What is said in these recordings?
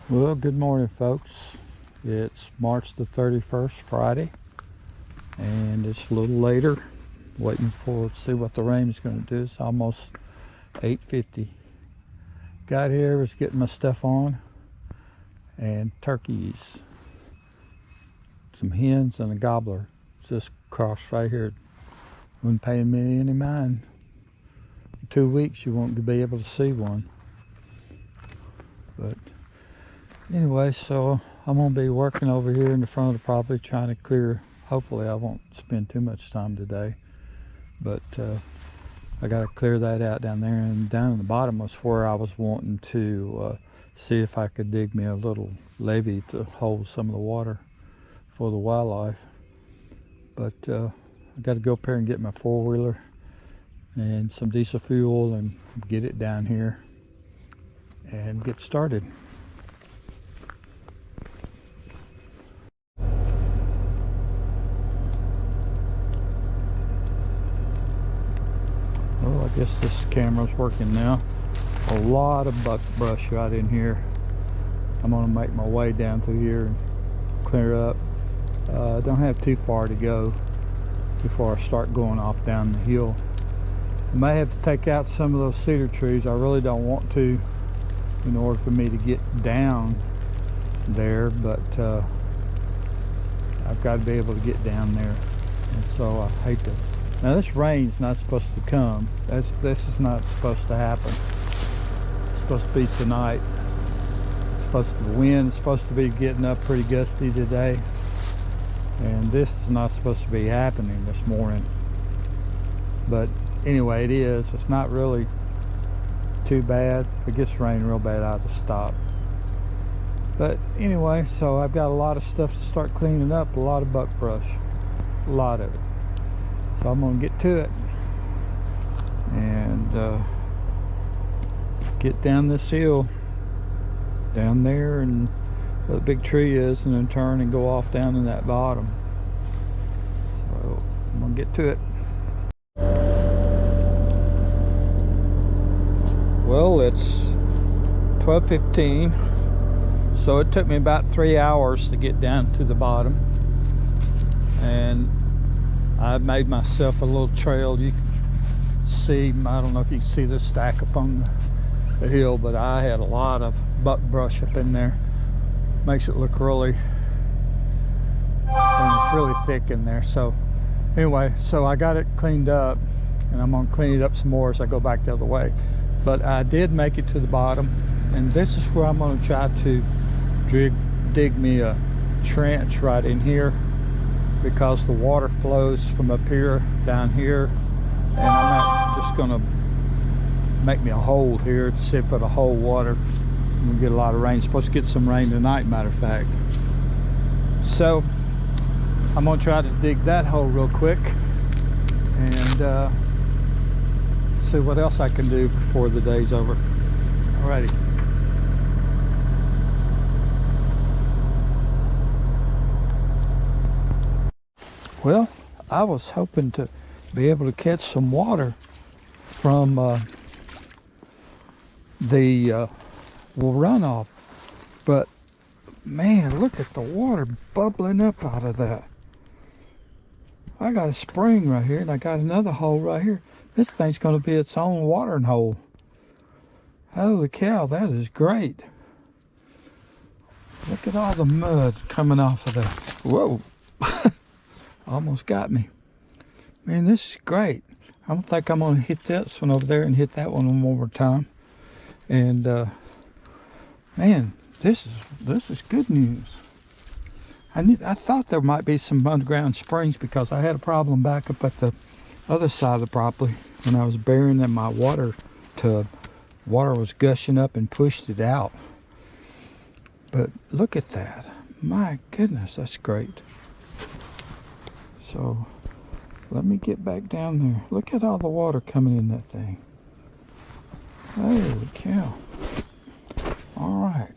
Well, good morning, folks. It's March the 31st, Friday, and it's a little later. Waiting to see what the rain is going to do. It's almost 8:50. Got here, was getting my stuff on, and turkeys, some hens, and a gobbler just crossed right here. Wouldn't pay me any mind. In 2 weeks, you won't be able to see one. But anyway, so I'm going to be working over here in the front of the property trying to clear. Hopefully I won't spend too much time today, but I got to clear that out down there. And down in the bottom was where I was wanting to see if I could dig me a little levee to hold some of the water for the wildlife. But I got to go up here and get my four-wheeler and some diesel fuel and get it down here and get started. Well, I guess this camera's working now. A lot of buckbrush right in here. I'm gonna make my way down through here and clear up. I don't have too far to go before I start going off down the hill. I may have to take out some of those cedar trees. I really don't want to, in order for me to get down there, but I've got to be able to get down there, and so I hate to. Now this rain's not supposed to come. This is not supposed to happen. It's supposed to be tonight. It's supposed to, the wind is supposed to be getting up pretty gusty today, and this is not supposed to be happening this morning. But anyway, it is. It's not really too bad. If it gets rain real bad, I'll just stop. But anyway, so I've got a lot of stuff to start cleaning up. A lot of buckbrush, a lot of it. So I'm gonna get to it and get down this hill down there and where the big tree is, and then turn and go off down in that bottom. So I'm gonna get to it. Well, it's 12:15, so it took me about 3 hours to get down to the bottom, and I've made myself a little trail. You can see, I don't know if you can see this stack up on the hill, but I had a lot of buckbrush up in there. Makes it look really, and it's really thick in there. So anyway, so I got it cleaned up, and I'm gonna clean it up some more as I go back the other way. But I did make it to the bottom, and this is where I'm gonna try to dig me a trench right in here, because the water flows from up here down here, and I'm just gonna make me a hole here to see if it'll hold water. We'll get a lot of rain. Supposed to get some rain tonight, matter of fact. So I'm gonna try to dig that hole real quick and see what else I can do before the day's over. Alrighty. Well, I was hoping to be able to catch some water from the runoff, but man, look at the water bubbling up out of that. I got a spring right here, and I got another hole right here. This thing's going to be its own watering hole. Holy cow, that is great. Look at all the mud coming off of that. Whoa. Almost got me. Man, this is great. I don't think I'm going to hit this one over there and hit that one more time. And man, this is good news. I thought there might be some underground springs, because I had a problem back up at the other side of the property when I was burying in my water tub. Water was gushing up and pushed it out. But look at that. My goodness, that's great. So let me get back down there. Look at all the water coming in that thing. Holy cow. All right.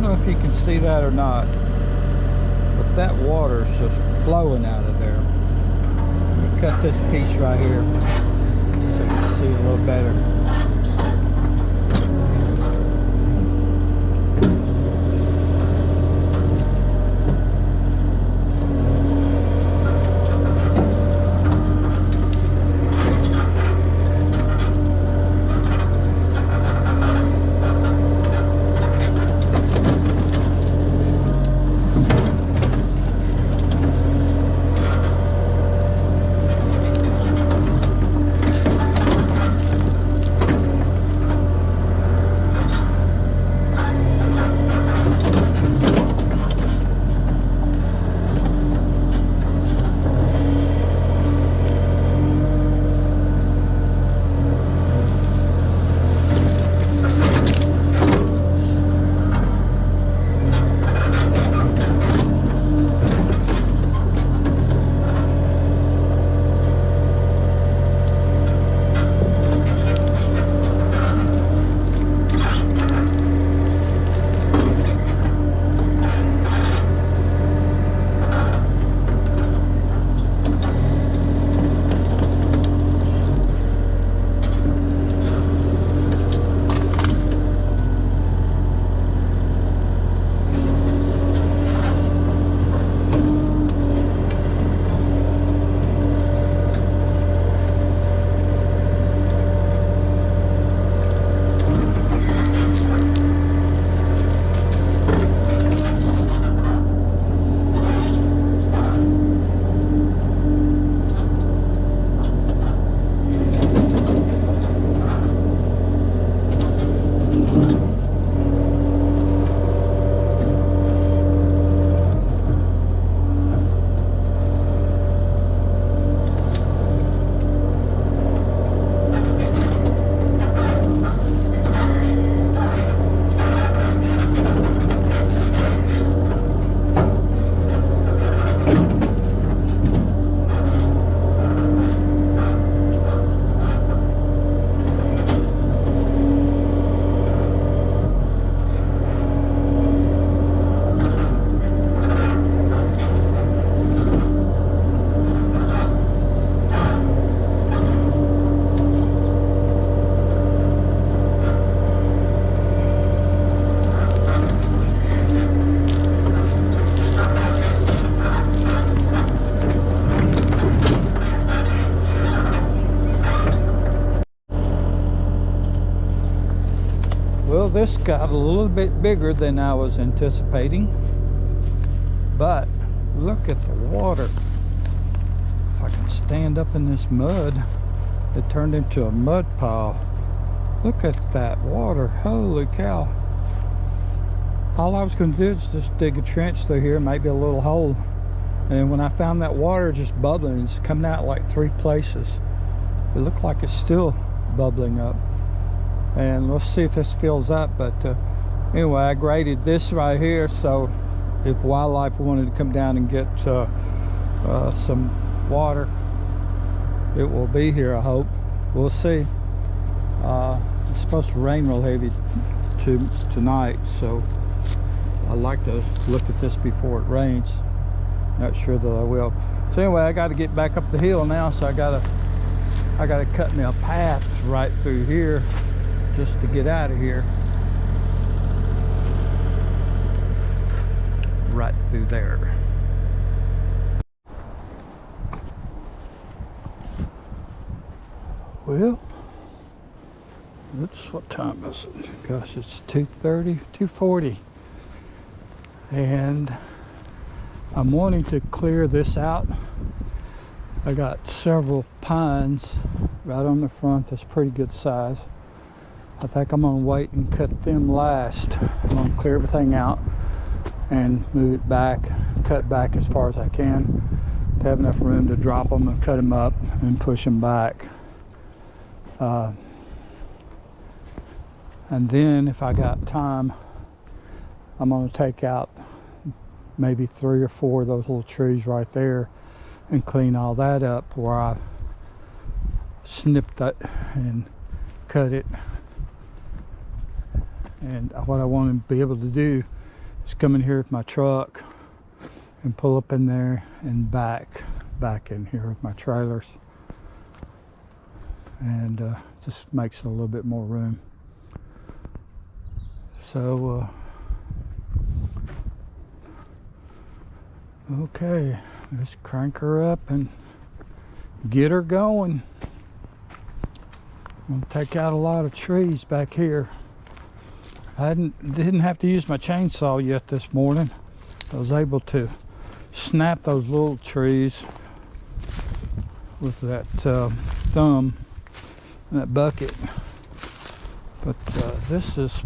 know if you can see that or not, but that water is just flowing out of there. Let me cut this piece right here so you can see a little better. Well, this got a little bit bigger than I was anticipating, but look at the water. If I can stand up in this mud, it turned into a mud pile. Look at that water, holy cow. All I was going to do is just dig a trench through here, maybe a little hole, and when I found that water just bubbling, it's coming out like 3 places. It looked like it's still bubbling up. And let's see if this fills up. But anyway, I graded this right here, so if wildlife wanted to come down and get some water, it will be here, I hope. We'll see. It's supposed to rain real heavy tonight, so I like to look at this before it rains. Not sure that I will. So anyway, I got to get back up the hill now, so I gotta cut me a path right through here just to get out of here. Right through there. Well, what time is it? Gosh, it's 2:30, 2:40. And I'm wanting to clear this out. I got several pines right on the front that's pretty good size. I think I'm gonna wait and cut them last. I'm gonna clear everything out and move it back, cut back as far as I can to have enough room to drop them and cut them up and push them back. And then if I got time, I'm gonna take out maybe 3 or 4 of those little trees right there and clean all that up where I snipped it and cut it. And what I want to be able to do Just come in here with my truck and pull up in there and back in here with my trailers, and just makes a little bit more room. So okay, let's crank her up and get her going. I'm gonna take out a lot of trees back here. I didn't have to use my chainsaw yet this morning. I was able to snap those little trees with that thumb and that bucket, but this is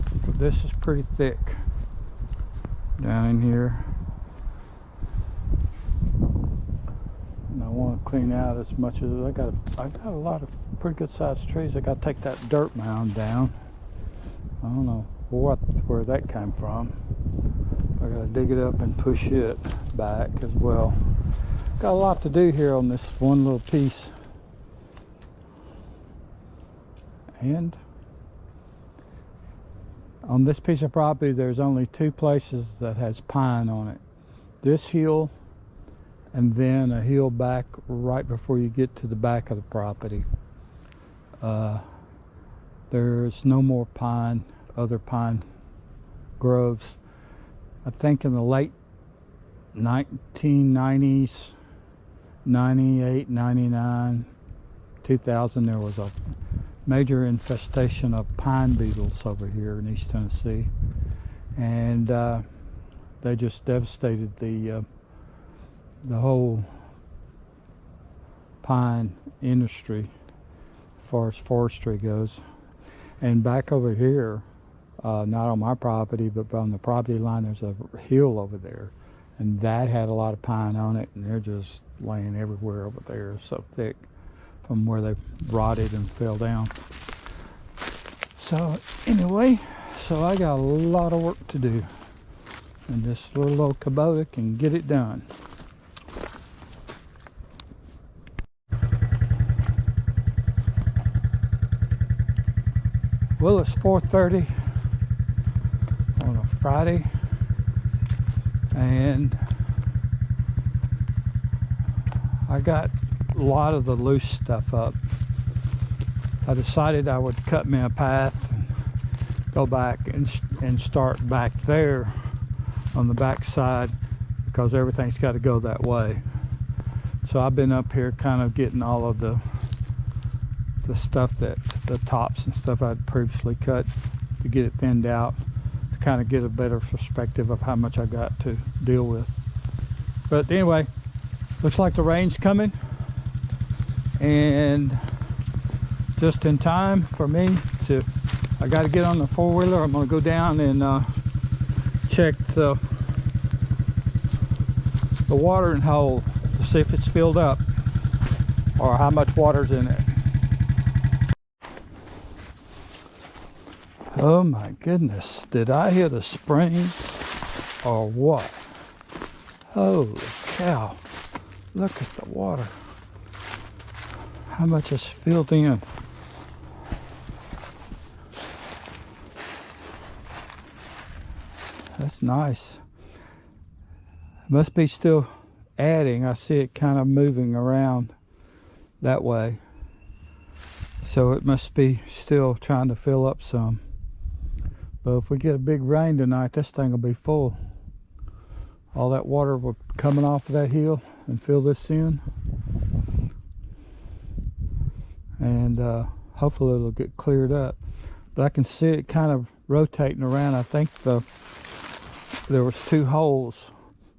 pretty thick down in here, and I want to clean out as much as I got a lot of pretty good sized trees. I got to take that dirt mound down. I don't know where that came from. I got to dig it up and push it back as well. Got a lot to do here on this one little piece. And on this piece of property, there's only 2 places that has pine on it. This hill, and then a hill back right before you get to the back of the property. There's no more pine, other pine groves. I think in the late 1990s, 98, 99, 2000, there was a major infestation of pine beetles over here in East Tennessee, and they just devastated the whole pine industry as far as forestry goes. And back over here, not on my property, but on the property line, there's a hill over there, and that had a lot of pine on it, and they're just laying everywhere over there, so thick from where they rotted and fell down. So anyway, so I got a lot of work to do, and this little old Kubota can get it done. Well, it's 4:30 on a Friday, and I got a lot of the loose stuff up. I decided I would cut me a path and go back and start back there on the back side, because everything's got to go that way. So I've been up here kind of getting all of the stuff, that the tops and stuff I'd previously cut, to get it thinned out, to kind of get a better perspective of how much I got to deal with. But anyway, looks like the rain's coming, and just in time for me to, I got to get on the four-wheeler. I'm going to go down and check the watering hole to see if it's filled up or how much water's in it. Oh my goodness, did I hit a spring or what? Holy cow, look at the water. How much is filled in. That's nice. It must be still adding. I see it kind of moving around that way. So it must be still trying to fill up some. But if we get a big rain tonight, this thing will be full. All that water will be coming off of that hill and fill this in. And hopefully it'll get cleared up. But I can see it kind of rotating around. I think there was 2 holes.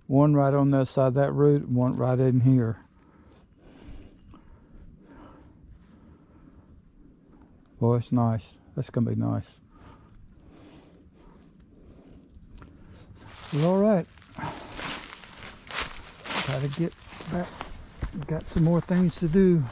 One right on the other side of that root, and one right in here. Boy, it's nice. That's gonna be nice. Well, all right. Gotta get back. Got some more things to do.